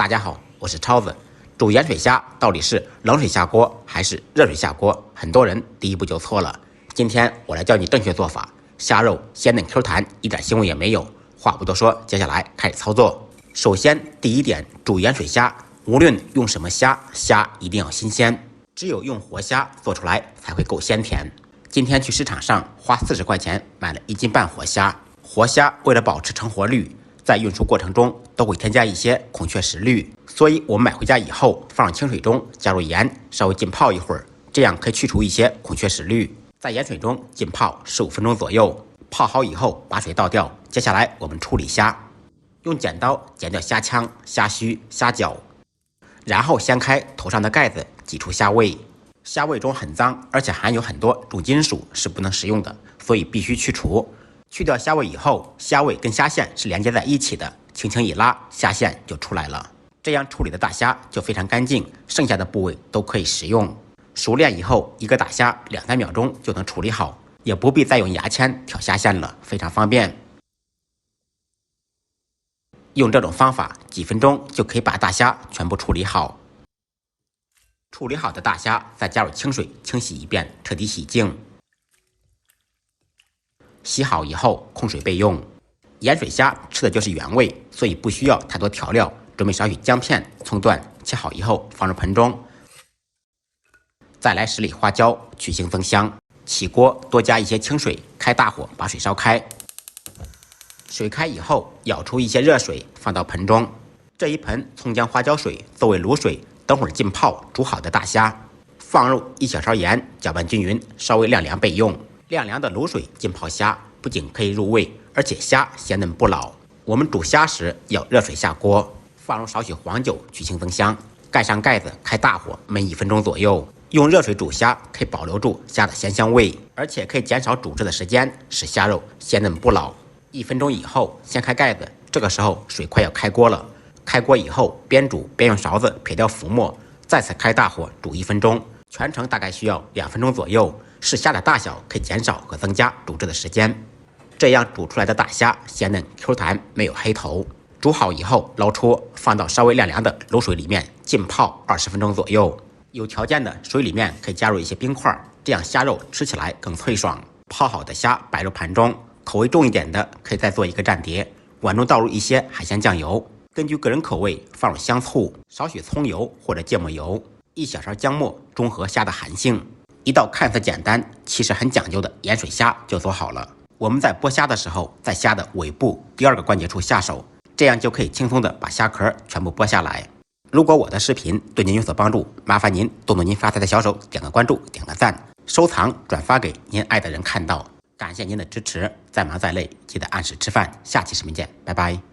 大家好，我是超子。煮盐水虾到底是冷水下锅还是热水下锅？很多人第一步就错了。今天我来教你正确做法，虾肉鲜嫩 Q 弹，一点腥味也没有。话不多说，接下来开始操作。首先，第一点，煮盐水虾，无论用什么虾，虾一定要新鲜，只有用活虾做出来才会够鲜甜。今天去市场上花40块钱买了1斤半活虾。活虾为了保持成活率，在运输过程中都会添加一些孔雀石绿，所以我们买回家以后放入清水中，加入盐，稍微浸泡一会儿，这样可以去除一些孔雀石绿。在盐水中浸泡15分钟左右，泡好以后把水倒掉。接下来我们处理虾，用剪刀剪掉虾腔、虾须、虾脚，然后掀开头上的盖子，挤出虾味。虾味中很脏，而且含有很多重金属，是不能食用的，所以必须去除。去掉虾味以后，虾味跟虾线是连接在一起的，轻轻一拉，虾线就出来了。这样处理的大虾就非常干净，剩下的部位都可以食用。熟练以后，一个大虾2-3秒钟就能处理好，也不必再用牙签挑虾线了，非常方便。用这种方法，几分钟就可以把大虾全部处理好。处理好的大虾再加入清水清洗一遍，彻底洗净。洗好以后控水备用。盐水虾吃的就是原味，所以不需要太多调料。准备少许姜片、葱段，切好以后放入盆中，再来10粒花椒去腥增香。起锅多加一些清水，开大火把水烧开。水开以后舀出一些热水放到盆中，这一盆葱姜花椒水作为卤水，等会儿浸泡煮好的大虾，放入1小勺盐，搅拌均匀，稍微晾凉备用。晾凉的卤水浸泡虾，不仅可以入味，而且虾鲜嫩不老。我们煮虾时要热水下锅，放入少许黄酒去腥增香，盖上盖子，开大火焖1分钟左右。用热水煮虾可以保留住虾的鲜香味，而且可以减少煮制的时间，使虾肉鲜嫩不老。1分钟以后掀开盖子，这个时候水快要开锅了。开锅以后边煮边用勺子撇掉浮沫，再次开大火煮1分钟，全程大概需要2分钟左右。是虾的大小可以减少和增加煮制的时间，这样煮出来的大虾鲜嫩 Q 弹，没有黑头。煮好以后捞出，放到稍微晾凉的卤水里面浸泡20分钟左右。有条件的水里面可以加入一些冰块，这样虾肉吃起来更脆爽。泡好的虾摆入盘中，口味重一点的可以再做一个蘸碟，碗中倒入一些海鲜酱油，根据个人口味放入香醋、少许葱油或者芥末油，1小勺姜末，中和虾的寒性。一道看似简单，其实很讲究的盐水虾就做好了。我们在剥虾的时候，在虾的尾部第2个关节处下手，这样就可以轻松的把虾壳全部剥下来。如果我的视频对您有所帮助，麻烦您动动您发财的小手，点个关注，点个赞，收藏转发给您爱的人看到。感谢您的支持，再忙再累记得按时吃饭。下期视频见，拜拜。